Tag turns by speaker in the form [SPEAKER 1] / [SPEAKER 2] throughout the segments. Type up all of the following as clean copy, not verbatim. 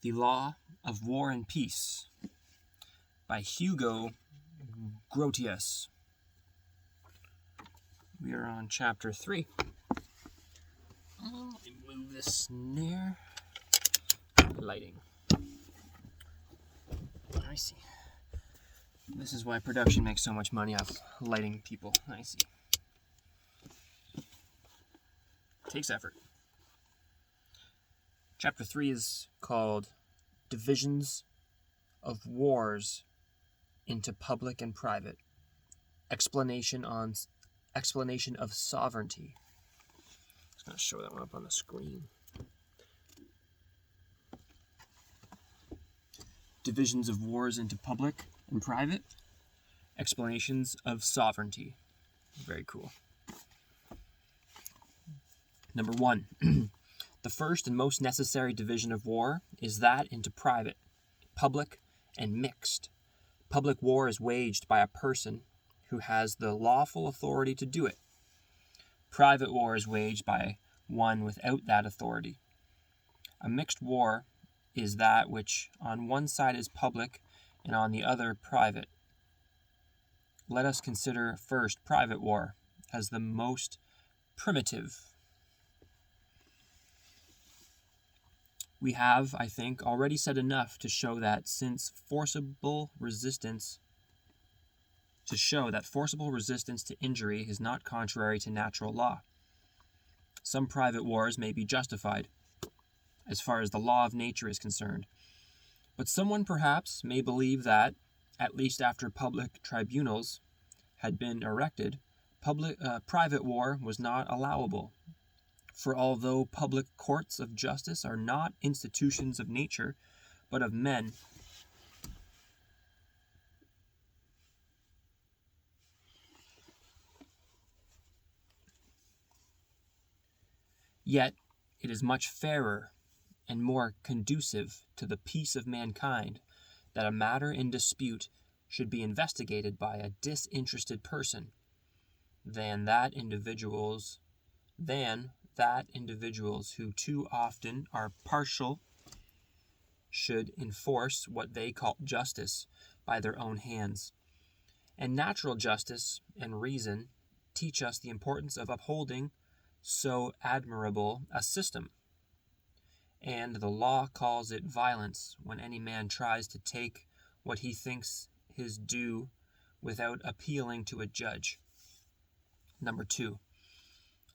[SPEAKER 1] The Law of War and Peace by Hugo Grotius. We are on chapter 3. Let me move this snare. Lighting. I see. This is why production makes so much money off lighting people. I see. Takes effort. Chapter 3 is called Divisions of Wars into Public and Private. Explanation of Sovereignty. I'm just going to show that one up on the screen. Divisions of Wars into Public and Private. Explanations of Sovereignty. Very cool. Number 1. The first and most necessary division of war is that into private, public, and mixed. Public war is waged by a person who has the lawful authority to do it. Private war is waged by one without that authority. A mixed war is that which on one side is public and on the other private. Let us consider first private war as the most primitive. We have, I think, already said enough to show that forcible resistance to injury is not contrary to natural law. Some private wars may be justified, as far as the law of nature is concerned. But someone perhaps may believe that, at least after public tribunals had been erected, private war was not allowable. For although public courts of justice are not institutions of nature, but of men, yet it is much fairer and more conducive to the peace of mankind that a matter in dispute should be investigated by a disinterested person than that individuals who too often are partial should enforce what they call justice by their own hands. And natural justice and reason teach us the importance of upholding so admirable a system. And the law calls it violence when any man tries to take what he thinks his due without appealing to a judge. Number 2.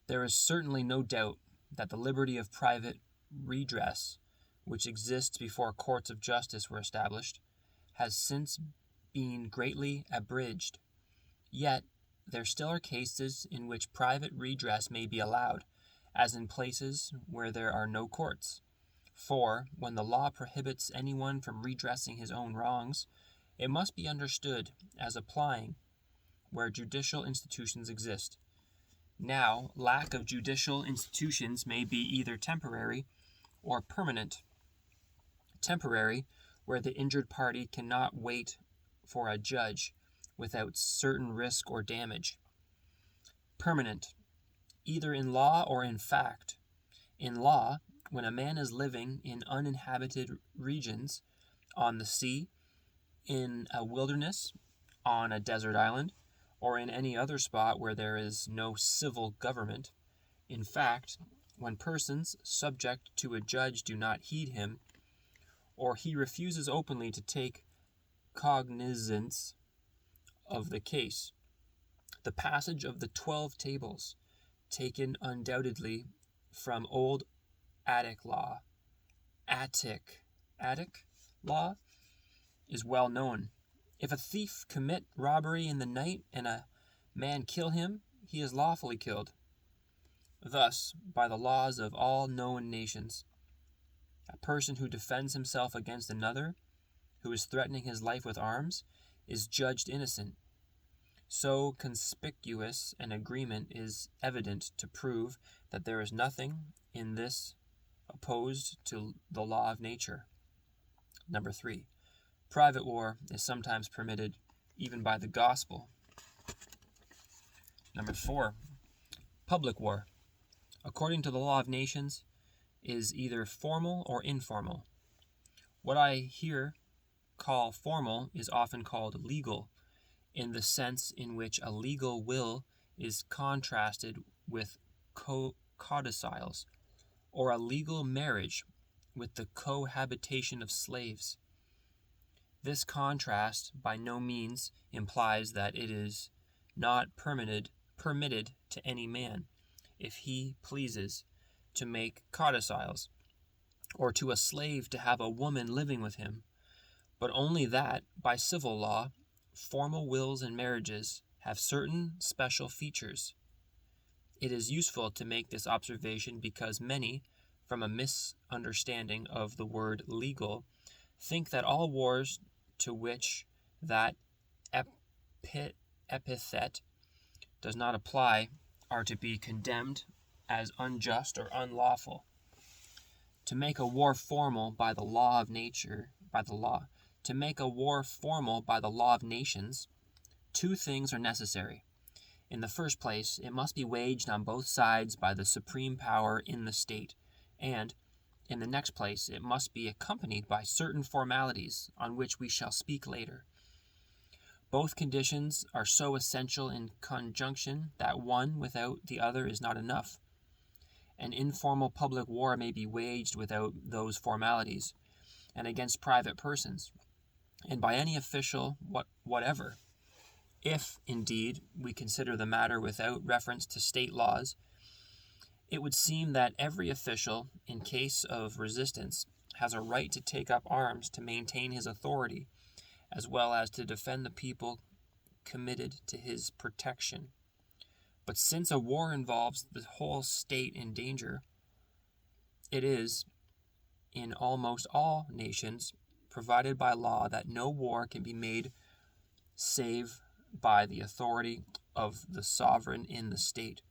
[SPEAKER 1] There is certainly no doubt that the liberty of private redress, which exists before courts of justice were established, has since been greatly abridged. Yet there still are cases in which private redress may be allowed, as in places where there are no courts. For, when the law prohibits anyone from redressing his own wrongs, it must be understood as applying where judicial institutions exist. Now, lack of judicial institutions may be either temporary or permanent. Temporary, where the injured party cannot wait for a judge without certain risk or damage. Permanent, either in law or in fact. In law, when a man is living in uninhabited regions, on the sea, in a wilderness, on a desert island, or in any other spot where there is no civil government. In fact, when persons subject to a judge do not heed him, or he refuses openly to take cognizance of the case. The passage of the 12 tables, taken undoubtedly from old Attic law, is well known. If a thief commit robbery in the night and a man kill him, he is lawfully killed. Thus, by the laws of all known nations, a person who defends himself against another, who is threatening his life with arms, is judged innocent. So conspicuous an agreement is evident to prove that there is nothing in this opposed to the law of nature. Number 3. Private war is sometimes permitted even by the gospel. Number 4. Public war, according to the law of nations, is either formal or informal. What I here call formal is often called legal, in the sense in which a legal will is contrasted with codicils, or a legal marriage with the cohabitation of slaves. This contrast by no means implies that it is not permitted to any man, if he pleases, to make codicils, or to a slave to have a woman living with him, but only that, by civil law, formal wills and marriages have certain special features. It is useful to make this observation because many, from a misunderstanding of the word legal, think that all wars to which that epithet does not apply are to be condemned as unjust or unlawful. To make a war formal by the law of nature, to make a war formal by the law of nations, two things are necessary. In the first place, it must be waged on both sides by the supreme power in the state, and, in the next place, it must be accompanied by certain formalities, on which we shall speak later. Both conditions are so essential in conjunction that one without the other is not enough. An informal public war may be waged without those formalities, and against private persons, and by any official whatever. If, indeed, we consider the matter without reference to state laws, it would seem that every official, in case of resistance, has a right to take up arms to maintain his authority, as well as to defend the people committed to his protection. But since a war involves the whole state in danger, it is, in almost all nations, provided by law that no war can be made save by the authority of the sovereign in the state.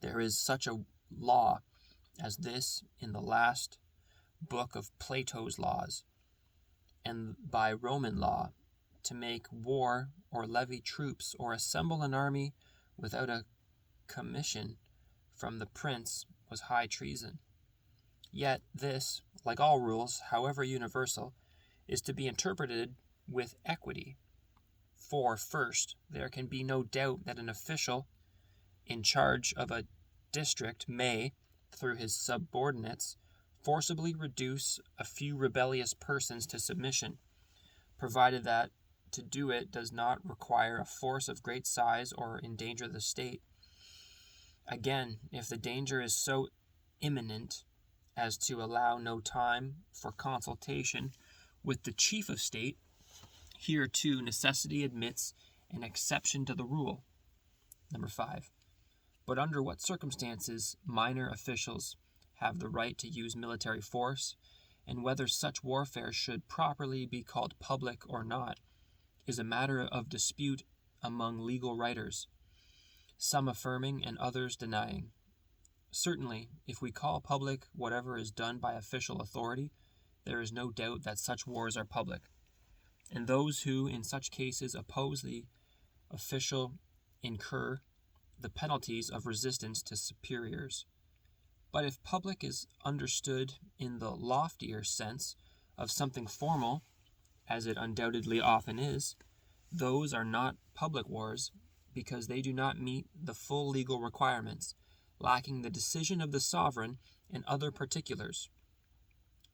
[SPEAKER 1] There is such a law as this in the last book of Plato's Laws, and by Roman law, to make war or levy troops or assemble an army without a commission from the prince was high treason. Yet this, like all rules, however universal, is to be interpreted with equity. For, first, there can be no doubt that an official in charge of a district may, through his subordinates, forcibly reduce a few rebellious persons to submission, provided that to do it does not require a force of great size or endanger the state. Again, if the danger is so imminent as to allow no time for consultation with the chief of state, here too necessity admits an exception to the rule. Number 5. But under what circumstances minor officials have the right to use military force, and whether such warfare should properly be called public or not, is a matter of dispute among legal writers, some affirming and others denying. Certainly, if we call public whatever is done by official authority, there is no doubt that such wars are public, and those who in such cases oppose the official incur the penalties of resistance to superiors. But if public is understood in the loftier sense of something formal, as it undoubtedly often is, those are not public wars, because they do not meet the full legal requirements, lacking the decision of the sovereign and other particulars,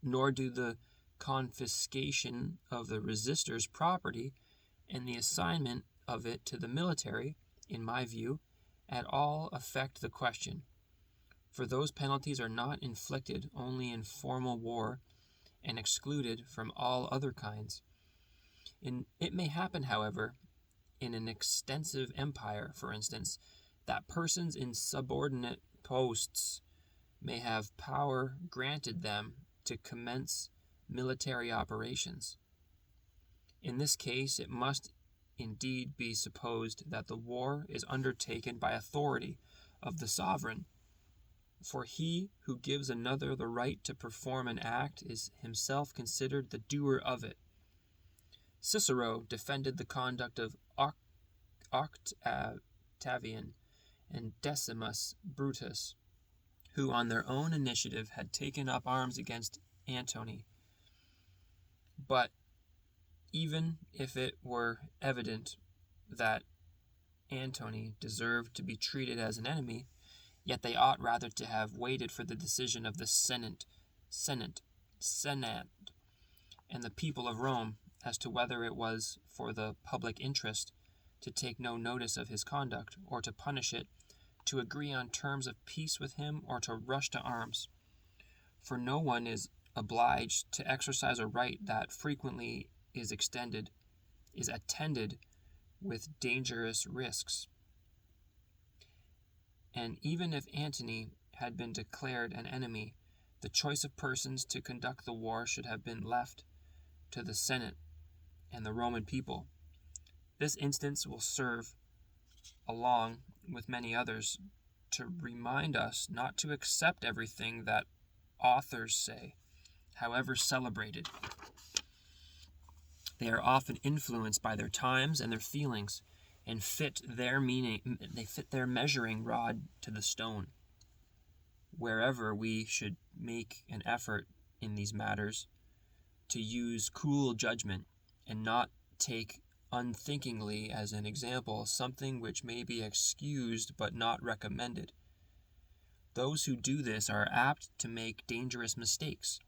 [SPEAKER 1] nor do the confiscation of the resistors' property and the assignment of it to the military, in my view, at all affect the question. For those penalties are not inflicted only in formal war and excluded from all other kinds. It may happen, however, in an extensive empire, for instance, that persons in subordinate posts may have power granted them to commence military operations. In this case, it must indeed be supposed that the war is undertaken by authority of the sovereign, for he who gives another the right to perform an act is himself considered the doer of it. Cicero defended the conduct of Octavian and Decimus Brutus, who on their own initiative had taken up arms against Antony. But even if it were evident that Antony deserved to be treated as an enemy, yet they ought rather to have waited for the decision of the Senate, and the people of Rome as to whether it was for the public interest to take no notice of his conduct, or to punish it, to agree on terms of peace with him, or to rush to arms. For no one is obliged to exercise a right that frequently is attended with dangerous risks. And even if Antony had been declared an enemy, the choice of persons to conduct the war should have been left to the Senate and the Roman people. This instance will serve, along with many others, to remind us not to accept everything that authors say, however celebrated. They are often influenced by their times and their feelings, and fit their measuring rod to the stone. Wherever we should make an effort in these matters to use cool judgment, and not take unthinkingly as an example something which may be excused but not recommended. Those who do this are apt to make dangerous mistakes.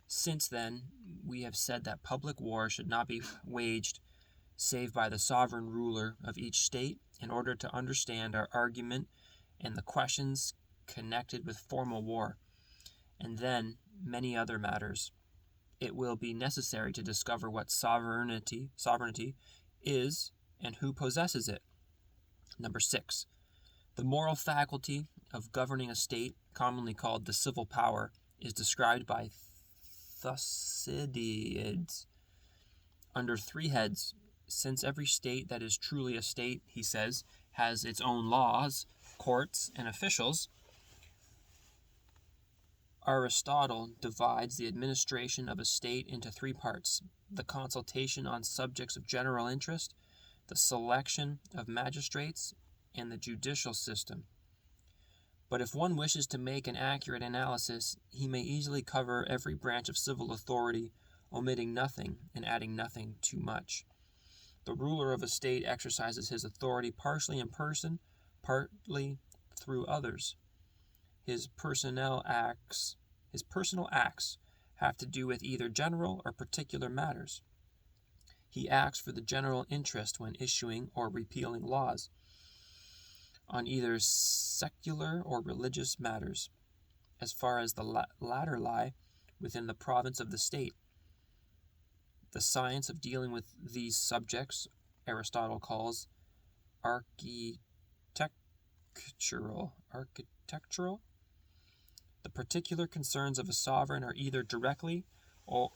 [SPEAKER 1] Since then, we have said that public war should not be waged save by the sovereign ruler of each state. In order to understand our argument and the questions connected with formal war, and then many other matters, it will be necessary to discover what sovereignty is and who possesses it. Number 6. The moral faculty of governing a state, commonly called the civil power, is described by Thucydides under 3 heads. Since every state that is truly a state, he says, has its own laws, courts, and officials, Aristotle divides the administration of a state into 3 parts: the consultation on subjects of general interest, the selection of magistrates, and the judicial system. But if one wishes to make an accurate analysis, he may easily cover every branch of civil authority, omitting nothing and adding nothing too much. The ruler of a state exercises his authority partially in person, partly through others. His personal acts have to do with either general or particular matters. He acts for the general interest when issuing or repealing laws on either secular or religious matters, as far as the latter lie within the province of the state. The science of dealing with these subjects Aristotle calls architectural. The particular concerns of a sovereign are either directly or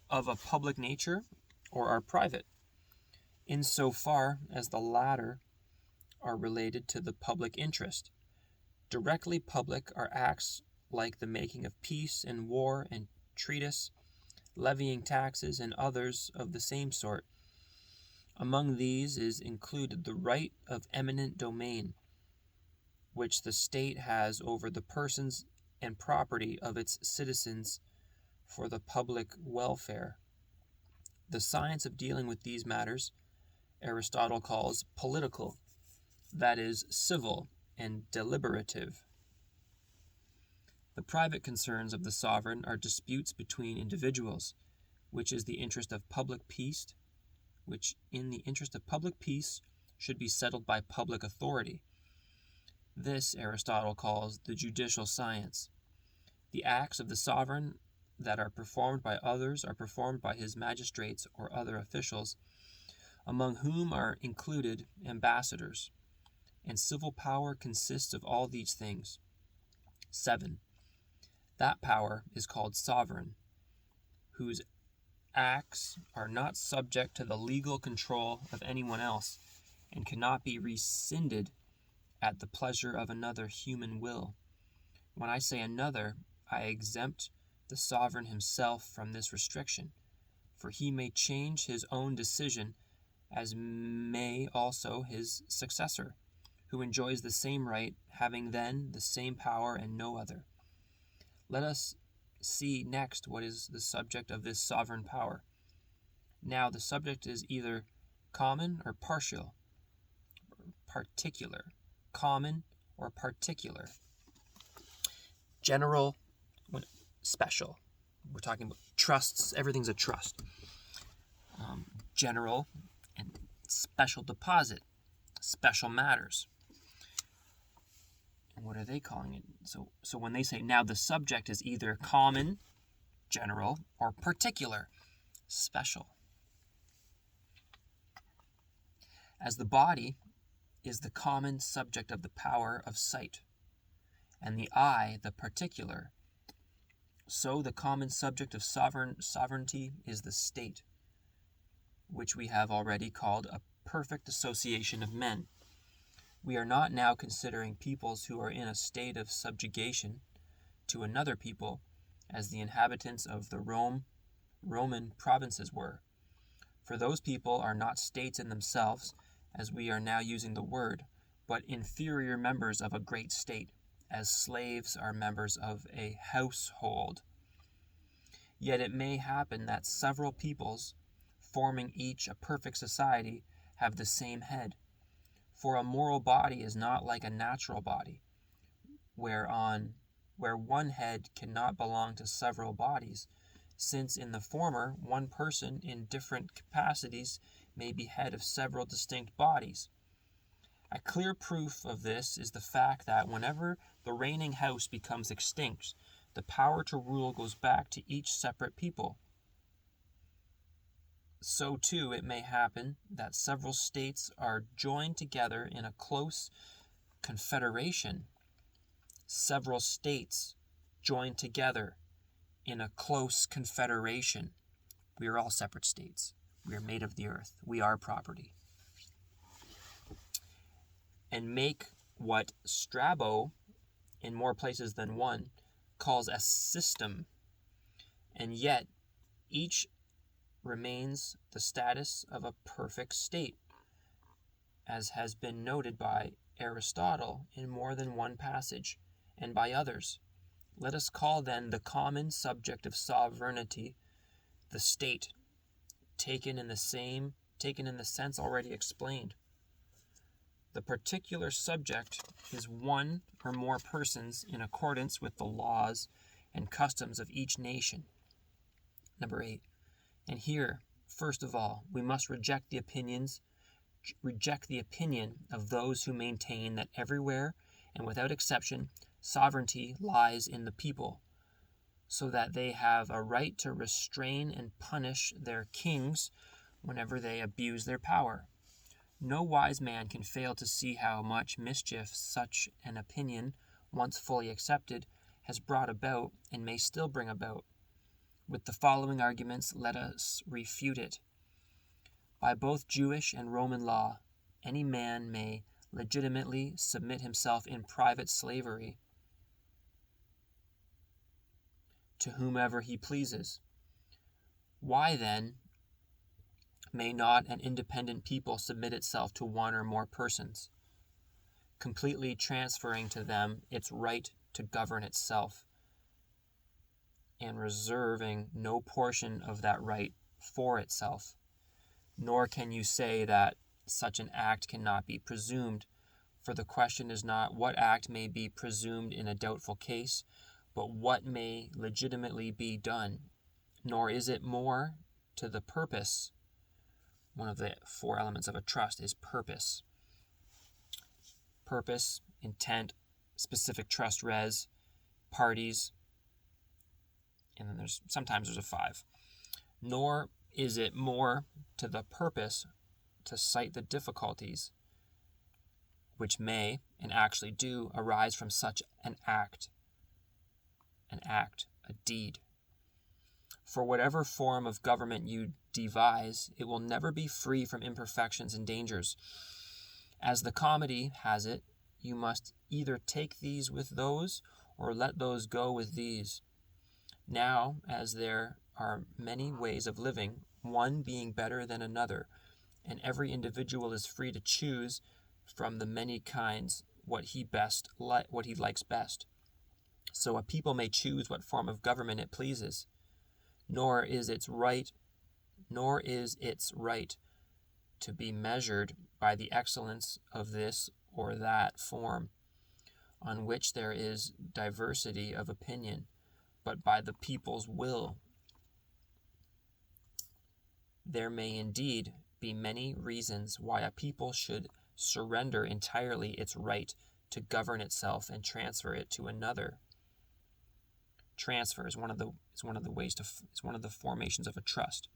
[SPEAKER 1] of a public nature, or are private, in so far as the latter are related to the public interest. Directly public are acts like the making of peace and war and treaties, levying taxes, and others of the same sort. Among these is included the right of eminent domain, which the state has over the persons and property of its citizens for the public welfare. The science of dealing with these matters Aristotle calls political, that is, civil and deliberative. The private concerns of the sovereign are disputes between individuals, which in the interest of public peace should be settled by public authority. This Aristotle calls the judicial science. The acts of the sovereign that are performed by others are performed by his magistrates or other officials, among whom are included ambassadors, and civil power consists of all these things. 7. That power is called sovereign, whose acts are not subject to the legal control of anyone else, and cannot be rescinded at the pleasure of another human will. When I say another, I exempt the sovereign himself from this restriction, for he may change his own decision, as may also his successor, who enjoys the same right, having then the same power and no other. Let us see next what is the subject of this sovereign power. Now the subject is either common or particular. Common or particular. General, special. We're talking about trusts. Everything's a trust. General and special deposit. Special matters. And what are they calling it? So when they say now the subject is either common, general, or particular, special. As the body is the common subject of the power of sight, and the eye the particular, so the common subject of sovereignty is the state, which we have already called a perfect association of men. We are not now considering peoples who are in a state of subjugation to another people, as the inhabitants of the Roman provinces were. For those people are not states in themselves, as we are now using the word, but inferior members of a great state, as slaves are members of a household. Yet it may happen that several peoples, forming each a perfect society, have the same head. For a moral body is not like a natural body, where one head cannot belong to several bodies, since in the former one person in different capacities may be head of several distinct bodies. A clear proof of this is the fact that whenever the reigning house becomes extinct, the power to rule goes back to each separate people. So too it may happen that several states are joined together in a close confederation. Several states joined together in a close confederation. We are all separate states. We are made of the earth. We are property. And make what Strabo, in more places than one, calls a system. And yet, each remains the status of a perfect state, as has been noted by Aristotle in more than one passage, and by others. Let us call then the common subject of sovereignty the state, taken in the sense already explained. The particular subject is one or more persons in accordance with the laws and customs of each nation. Number 8. And here, first of all, we must reject the opinion of those who maintain that everywhere and without exception sovereignty lies in the people, so that they have a right to restrain and punish their kings whenever they abuse their power. No wise man can fail to see how much mischief such an opinion, once fully accepted, has brought about and may still bring about. With the following arguments, let us refute it. By both Jewish and Roman law, any man may legitimately submit himself in private slavery to whomever he pleases. Why, then, may not an independent people submit itself to one or more persons, completely transferring to them its right to govern itself, and reserving no portion of that right for itself? Nor can you say that such an act cannot be presumed, for the question is not what act may be presumed in a doubtful case, but what may legitimately be done. Nor is it more to the purpose. One of the 4 elements of a trust is purpose. Purpose, intent, specific trust res, parties, and then sometimes there's a 5. Nor is it more to the purpose to cite the difficulties which may, and actually do, arise from such an act, a deed. For whatever form of government you devise, it will never be free from imperfections and dangers. As the comedy has it, you must either take these with those, or let those go with these. Now, as there are many ways of living, one being better than another, and every individual is free to choose from the many kinds what he likes best. So a people may choose what form of government it pleases, nor is its right nor is its right to be measured by the excellence of this or that form, on which there is diversity of opinion, but by the people's will. There may indeed be many reasons why a people should surrender entirely its right to govern itself and transfer it to another. Transfer is one of the formations of a trust.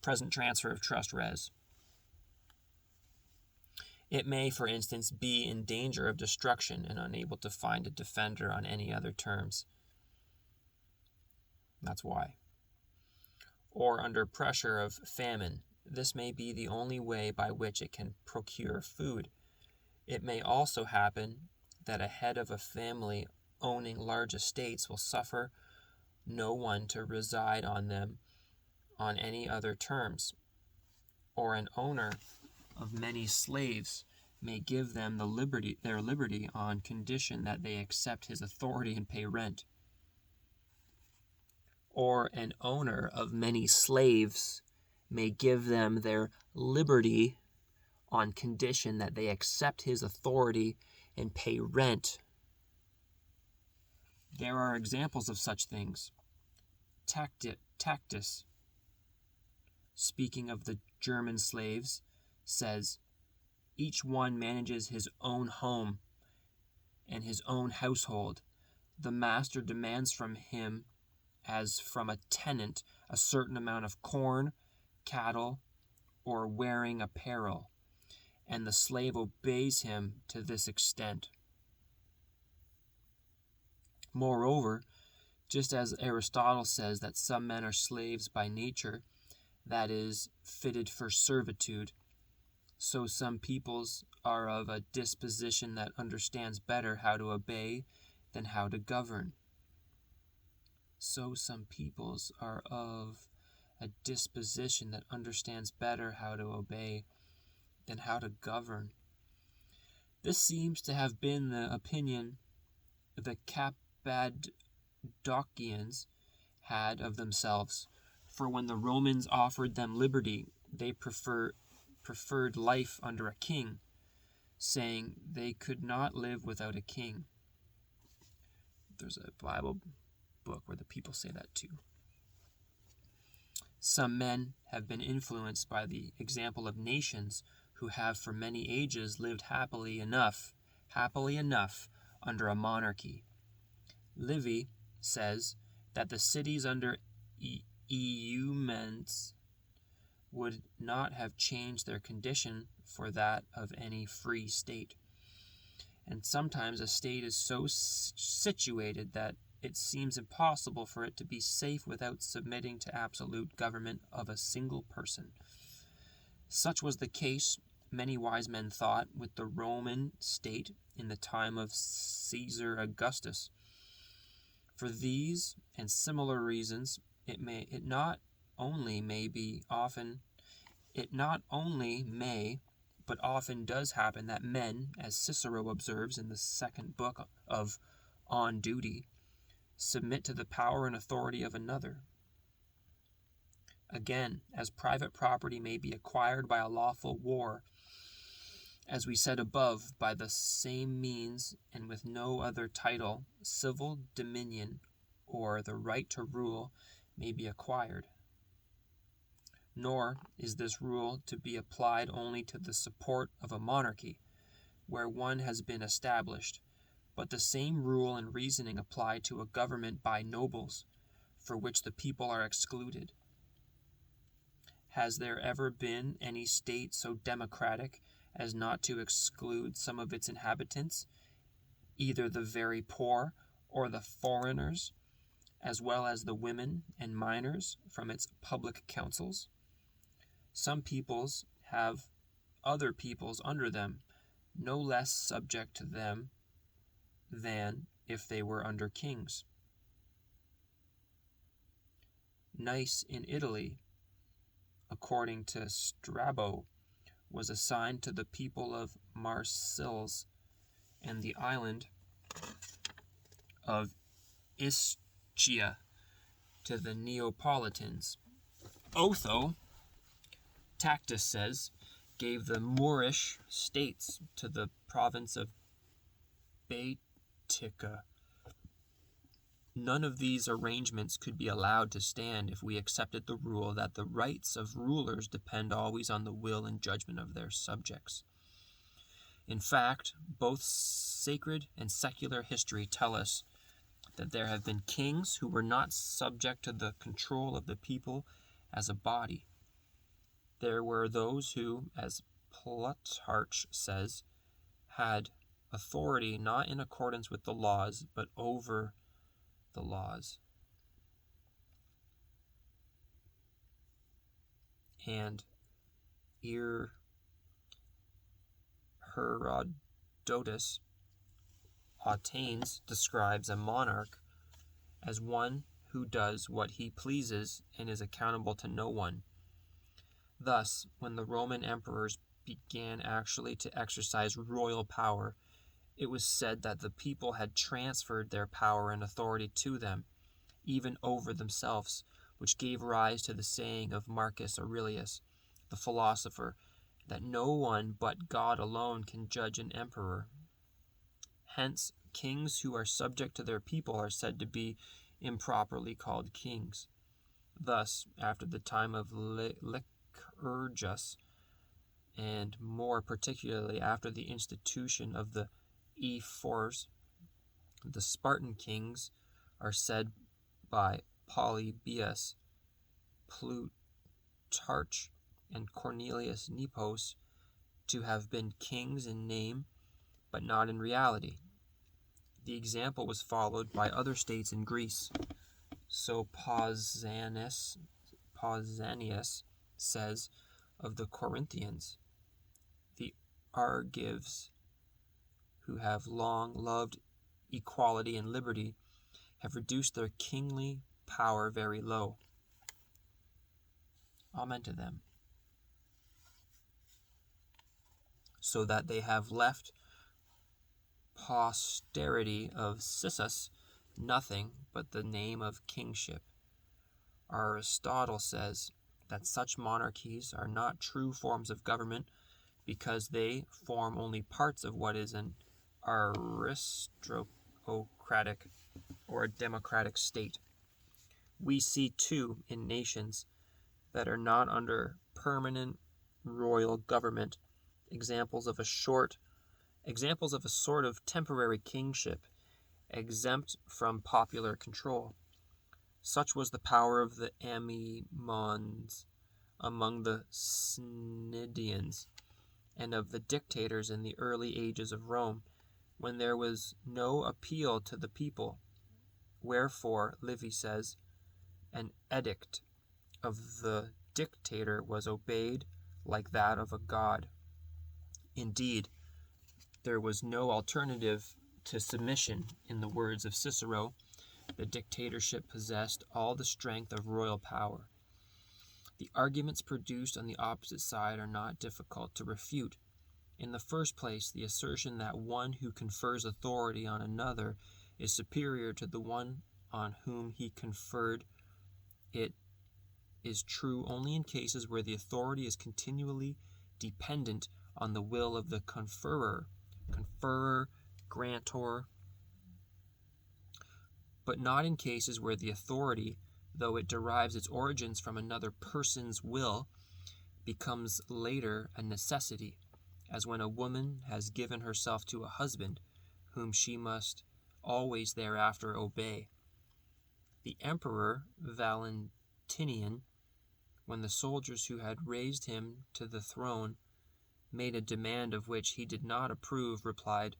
[SPEAKER 1] Present transfer of trust, res. It may, for instance, be in danger of destruction and unable to find a defender on any other terms. That's why. Or under pressure of famine. This may be the only way by which it can procure food. It may also happen that a head of a family owning large estates will suffer no one to reside on them on any other terms, or an owner of many slaves may give them their liberty on condition that they accept his authority and pay rent. Or an owner of many slaves may give them their liberty on condition that they accept his authority and pay rent. There are examples of such things. Tacitus, speaking of the German slaves, says, "Each one manages his own home and his own household. The master demands from him, as from a tenant, a certain amount of corn, cattle, or wearing apparel, and the slave obeys him to this extent. Moreover, just as Aristotle says that some men are slaves by nature, that is, fitted for servitude, so some peoples are of a disposition that understands better how to obey than how to govern. So some peoples are of a disposition that understands better how to obey than how to govern." This seems to have been the opinion the Cappadocians had of themselves, for when the Romans offered them liberty, they preferred life under a king, saying they could not live without a king. There's a Bible book where the people say that too. Some men have been influenced by the example of nations who have for many ages lived happily enough under a monarchy. Livy says that the cities under Eumenes would not have changed their condition for that of any free state. And sometimes a state is so situated that it seems impossible for it to be safe without submitting to absolute government of a single person. Such was the case, many wise men thought, with the Roman state in the time of Caesar Augustus. For these and similar reasons, it not only may, but often does happen that men, as Cicero observes in the second book of On Duty, submit to the power and authority of another. Again, as private property may be acquired by a lawful war, as we said above, by the same means and with no other title, civil dominion or the right to rule may be acquired. Nor is this rule to be applied only to the support of a monarchy, where one has been established, but the same rule and reasoning apply to a government by nobles, for which the people are excluded. Has there ever been any state so democratic as not to exclude some of its inhabitants, either the very poor or the foreigners, as well as the women and minors, from its public councils? Some peoples have other peoples under them, no less subject to them than if they were under kings. Nice in Italy, according to Strabo, was assigned to the people of Marseilles, and the island of Ischia to the Neapolitans. Otho, Tacitus says, gave the Moorish states to the province of Baetica. None of these arrangements could be allowed to stand if we accepted the rule that the rights of rulers depend always on the will and judgment of their subjects. In fact, both sacred and secular history tell us that there have been kings who were not subject to the control of the people as a body. There were those who, as Plutarch says, had authority not in accordance with the laws, but over the laws. And Herodotus describes a monarch as one who does what he pleases and is accountable to no one. Thus, when the Roman emperors began actually to exercise royal power, it was said that the people had transferred their power and authority to them, even over themselves, which gave rise to the saying of Marcus Aurelius, the philosopher, that no one but God alone can judge an emperor. Hence, kings who are subject to their people are said to be improperly called kings. Thus, after the time of Lycurgus, and more particularly after the institution of the ephors, the Spartan kings are said by Polybius, Plutarch, and Cornelius Nepos to have been kings in name, but not in reality. The example was followed by other states in Greece. So Pausanias says of the Corinthians, the Argives, who have long loved equality and liberty, have reduced their kingly power very low. Amen to them. So that they have left posterity of Sissus nothing but the name of kingship. Aristotle says that such monarchies are not true forms of government because they form only parts of what is an aristocratic or a democratic state. We see, too, in nations that are not under permanent royal government, examples of a sort of temporary kingship, exempt from popular control. Such was the power of the Amymons among the Cnidians, and of the dictators in the early ages of Rome, when there was no appeal to the people. Wherefore, Livy says, an edict of the dictator was obeyed like that of a god. Indeed, there was no alternative to submission. In the words of Cicero, the dictatorship possessed all the strength of royal power. The arguments produced on the opposite side are not difficult to refute. In the first place, the assertion that one who confers authority on another is superior to the one on whom he conferred it is true only in cases where the authority is continually dependent on the will of the conferrer, grantor, but not in cases where the authority, though it derives its origins from another person's will, becomes later a necessity, as when a woman has given herself to a husband, whom she must always thereafter obey. The Emperor Valentinian, when the soldiers who had raised him to the throne made a demand of which he did not approve, replied,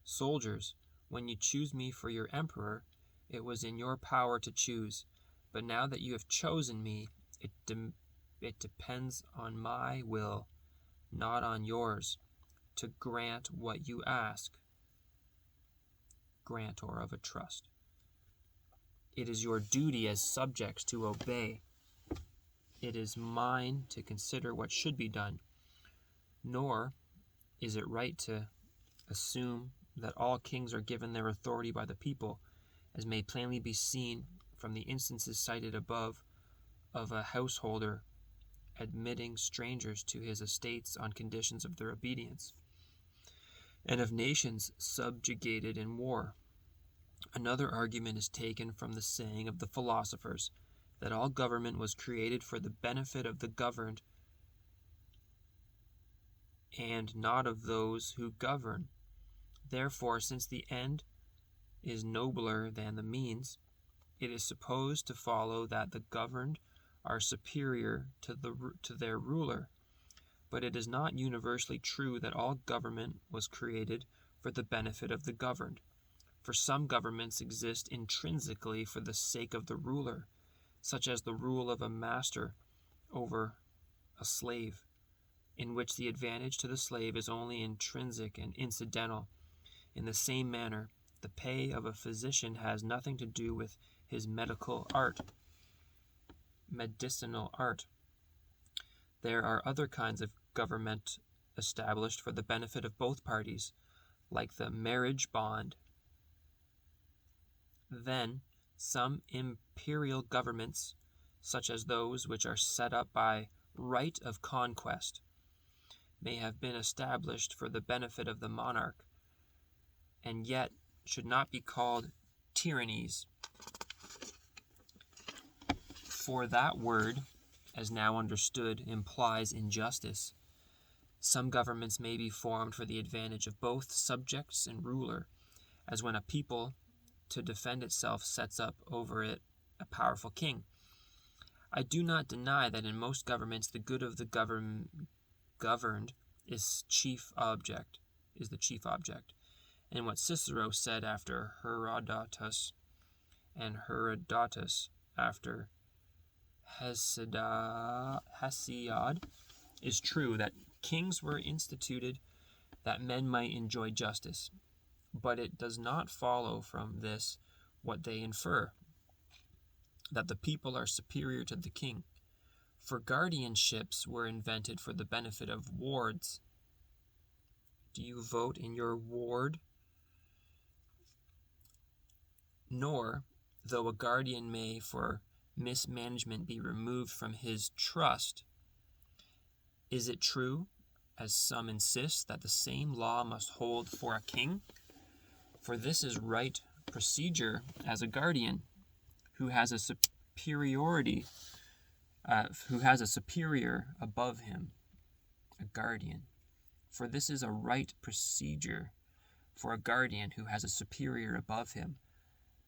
[SPEAKER 1] "Soldiers, when you choose me for your emperor, it was in your power to choose, but now that you have chosen me, it depends on my will, not on yours, to grant what you ask." Grantor of a trust. It is your duty as subjects to obey. It is mine to consider what should be done. Nor is it right to assume that all kings are given their authority by the people, as may plainly be seen from the instances cited above of a householder admitting strangers to his estates on conditions of their obedience, and of nations subjugated in war. Another argument is taken from the saying of the philosophers that all government was created for the benefit of the governed and not of those who govern. Therefore, since the end is nobler than the means, it is supposed to follow that the governed are superior to their ruler. But it is not universally true that all government was created for the benefit of the governed. For some governments exist intrinsically for the sake of the ruler, such as the rule of a master over a slave, in which the advantage to the slave is only intrinsic and incidental. In the same manner, the pay of a physician has nothing to do with his medicinal art. There are other kinds of government established for the benefit of both parties, like the marriage bond. Then, some imperial governments, such as those which are set up by right of conquest, may have been established for the benefit of the monarch, and yet should not be called tyrannies. For that word, as now understood, implies injustice. Some governments may be formed for the advantage of both subjects and ruler, as when a people, to defend itself, sets up over it a powerful king. I do not deny that in most governments the good of the governed is the chief object. And what Cicero said after Herodotus, and Herodotus after Hesiod, is true, that kings were instituted that men might enjoy justice. But it does not follow from this what they infer, that the people are superior to the king. For guardianships were invented for the benefit of wards. Do you vote in your ward? Nor, though a guardian may for mismanagement be removed from his trust, is it true, as some insist, that the same law must hold for a king? For this is right procedure as a guardian, who has a superior above him, a guardian. For this is a right procedure for a guardian who has a superior above him.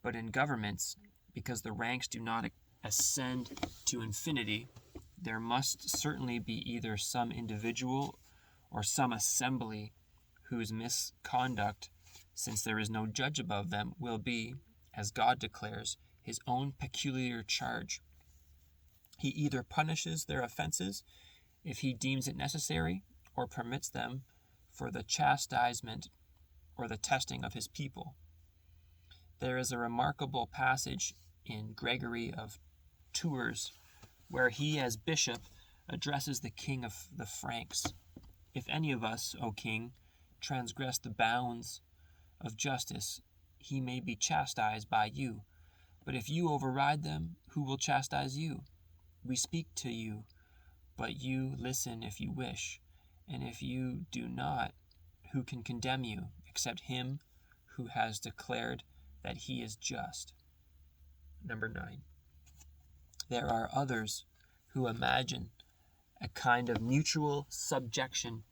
[SPEAKER 1] But in governments, because the ranks do not ascend to infinity, there must certainly be either some individual or some assembly whose misconduct, since there is no judge above them, will be, as God declares, his own peculiar charge. He either punishes their offenses, if he deems it necessary, or permits them for the chastisement or the testing of his people. There is a remarkable passage in Gregory of Tours, where he, as bishop, addresses the king of the Franks. If any of us, O king, transgress the bounds of justice, he may be chastised by you. But if you override them, who will chastise you? We speak to you, but you listen if you wish. And if you do not, who can condemn you, except him who has declared that he is just? Number 9. There are others who imagine a kind of mutual subjection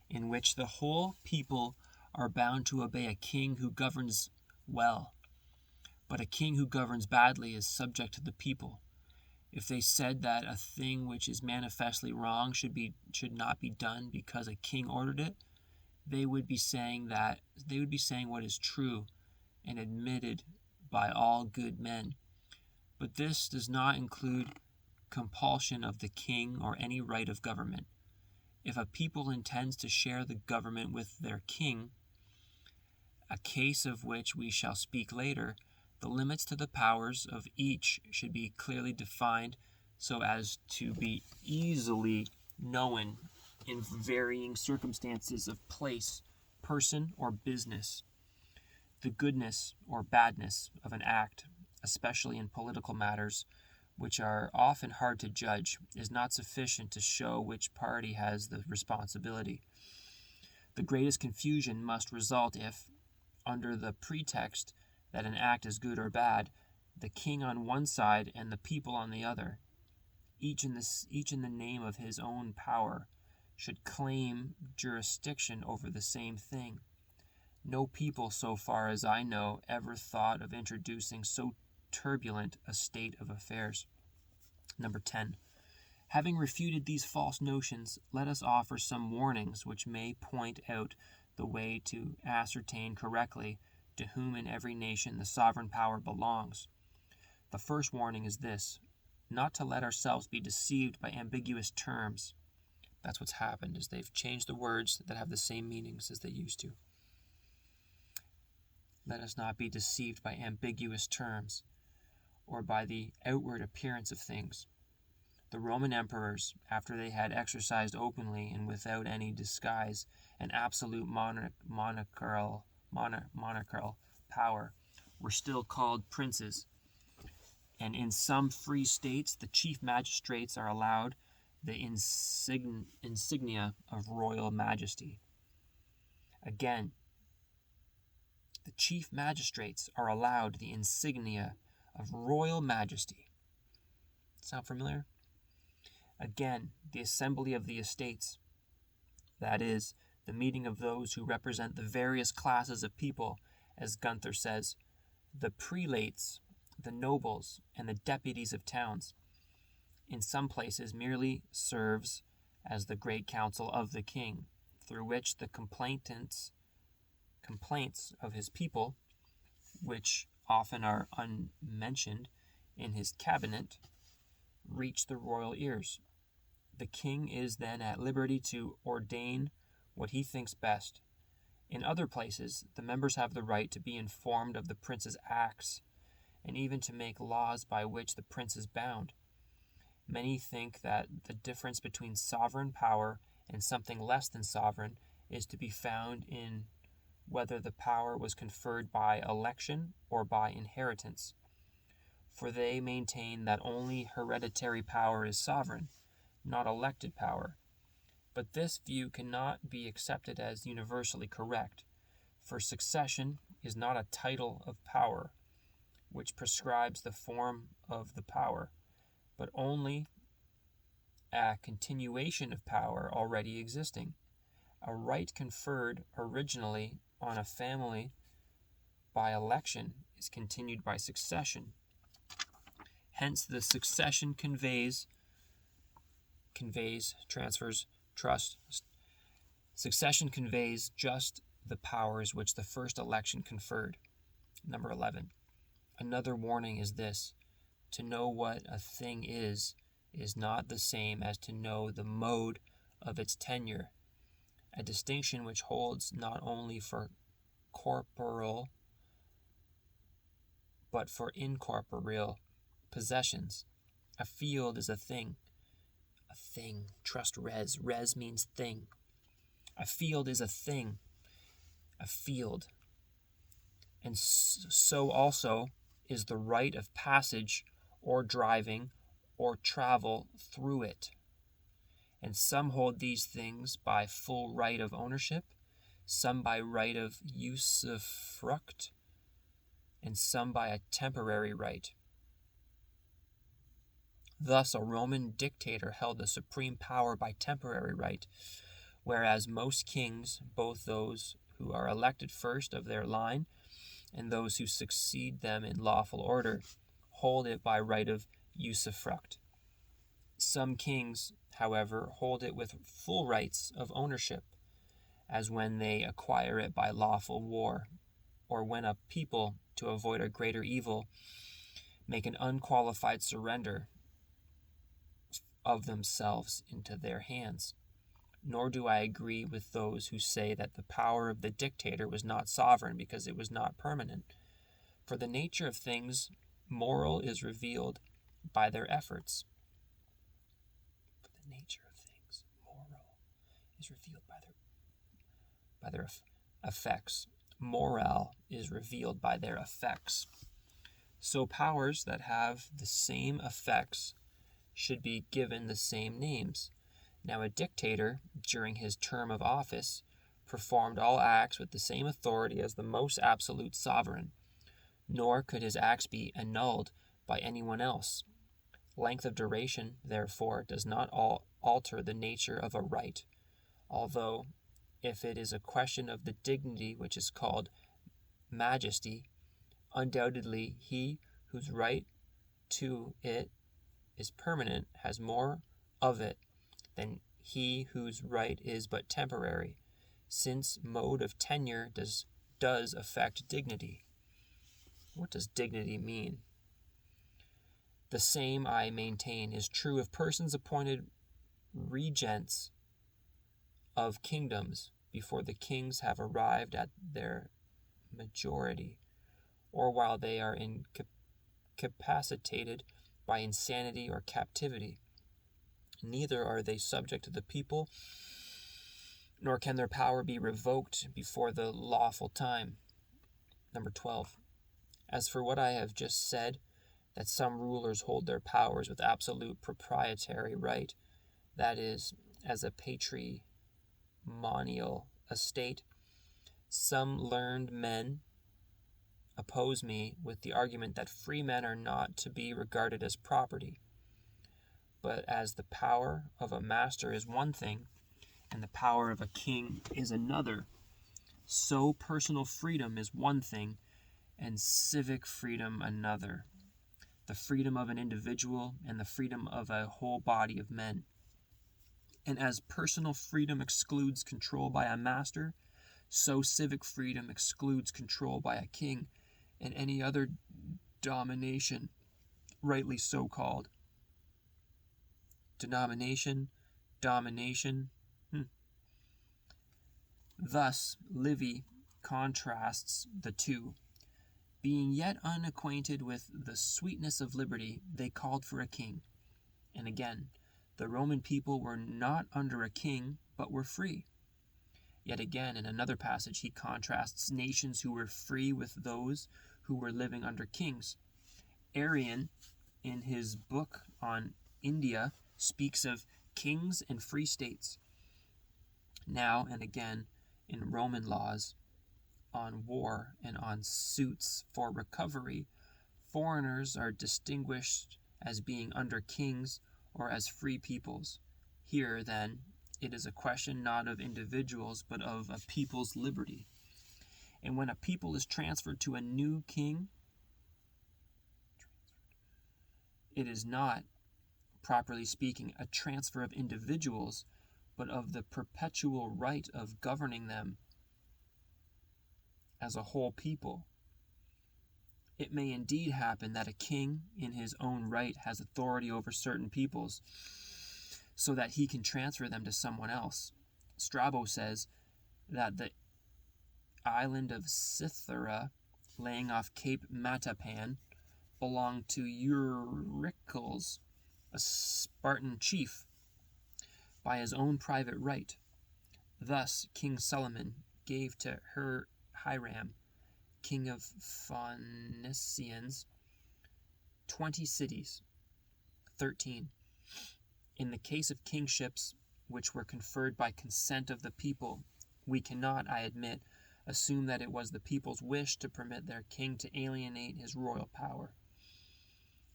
[SPEAKER 1] in which the whole people are bound to obey a king who governs well, but a king who governs badly is subject to the people. If they said that a thing which is manifestly wrong should not be done because a king ordered it, they would be saying what is true and admitted by all good men. But this does not include compulsion of the king or any right of government. If a people intends to share the government with their king, a case of which we shall speak later, the limits to the powers of each should be clearly defined so as to be easily known in varying circumstances of place, person, or business. The goodness or badness of an act, especially in political matters, which are often hard to judge, is not sufficient to show which party has the responsibility. The greatest confusion must result if, under the pretext that an act is good or bad, the king on one side and the people on the other, each in the name of his own power, should claim jurisdiction over the same thing. No people, so far as I know, ever thought of introducing so turbulent a state of affairs. Number 10. Having refuted these false notions, let us offer some warnings which may point out the way to ascertain correctly to whom in every nation the sovereign power belongs. The first warning is this: not to let ourselves be deceived by ambiguous terms. That's what's happened, is they've changed the words that have the same meanings as they used to. Let us not be deceived by ambiguous terms, or by the outward appearance of things. The Roman emperors, after they had exercised openly and without any disguise an absolute monarchical power, were still called princes. And in some free states, the chief magistrates are allowed the insignia of royal majesty. Again, the chief magistrates are allowed the insignia of royal majesty. Sound familiar? Again, the assembly of the estates, that is, the meeting of those who represent the various classes of people, as Gunther says, the prelates, the nobles, and the deputies of towns, in some places merely serves as the great council of the king, through which the complaints of his people, which often are unmentioned in his cabinet, reach the royal ears. The king is then at liberty to ordain what he thinks best. In other places, the members have the right to be informed of the prince's acts, and even to make laws by which the prince is bound. Many think that the difference between sovereign power and something less than sovereign is to be found in whether the power was conferred by election or by inheritance. For they maintain that only hereditary power is sovereign, not elected power. But this view cannot be accepted as universally correct, for succession is not a title of power, which prescribes the form of the power, but only a continuation of power already existing. A right conferred originally on a family by election is continued by succession. Hence, the succession transfers, trust. Succession conveys just the powers which the first election conferred. Number 11. Another warning is this: to know what a thing is not the same as to know the mode of its tenure, a distinction which holds not only for corporal but for incorporeal possessions. A field is a thing. A thing. Trust res. Res means thing. A field is a thing. A field. And so also is the right of passage or driving or travel through it. And some hold these things by full right of ownership, some by right of usufruct, and some by a temporary right. Thus, a Roman dictator held the supreme power by temporary right, whereas most kings, both those who are elected first of their line and those who succeed them in lawful order, hold it by right of usufruct. Some kings, however, hold it with full rights of ownership, as when they acquire it by lawful war, or when a people, to avoid a greater evil, make an unqualified surrender of themselves into their hands. Nor do I agree with those who say that the power of the dictator was not sovereign because it was not permanent. For the nature of things, moral is revealed by their efforts. For the nature of things, moral is revealed by their effects. Morale is revealed by their effects. So powers that have the same effects should be given the same names. Now a dictator, during his term of office, performed all acts with the same authority as the most absolute sovereign, nor could his acts be annulled by anyone else. Length of duration, therefore, does not alter the nature of a right, although, if it is a question of the dignity which is called majesty, undoubtedly he whose right to it is permanent has more of it than he whose right is but temporary, since mode of tenure does affect dignity. What does dignity mean? The same, I maintain, is true of persons appointed regents of kingdoms before the kings have arrived at their majority, or while they are incapacitated by insanity or captivity. Neither are they subject to the people, nor can their power be revoked before the lawful time. Number 12. As for what I have just said, that some rulers hold their powers with absolute proprietary right, that is, as a patrimonial estate, some learned men oppose me with the argument that free men are not to be regarded as property. But as the power of a master is one thing, and the power of a king is another, so personal freedom is one thing, and civic freedom another. The freedom of an individual and the freedom of a whole body of men. And as personal freedom excludes control by a master, so civic freedom excludes control by a king and any other domination, rightly so called. Domination. Thus, Livy contrasts the two. Being yet unacquainted with the sweetness of liberty, they called for a king. And again, the Roman people were not under a king, but were free. Yet again, in another passage, he contrasts nations who were free with those who were living under kings. Arrian, in his book on India, speaks of kings and free states. Now and again, in Roman laws, on war and on suits for recovery, foreigners are distinguished as being under kings or as free peoples. Here, then, it is a question not of individuals, but of a people's liberty. And when a people is transferred to a new king, it is not, properly speaking, a transfer of individuals, but of the perpetual right of governing them as a whole people. It may indeed happen that a king in his own right has authority over certain peoples, so that he can transfer them to someone else. Strabo says that the island of Cythera, laying off Cape Matapan, belonged to Eurycles, a Spartan chief, by his own private right. Thus King Solomon gave to Hiram, king of Phoenicians, 20 cities. 13. In the case of kingships which were conferred by consent of the people, we cannot, I admit, assume that it was the people's wish to permit their king to alienate his royal power.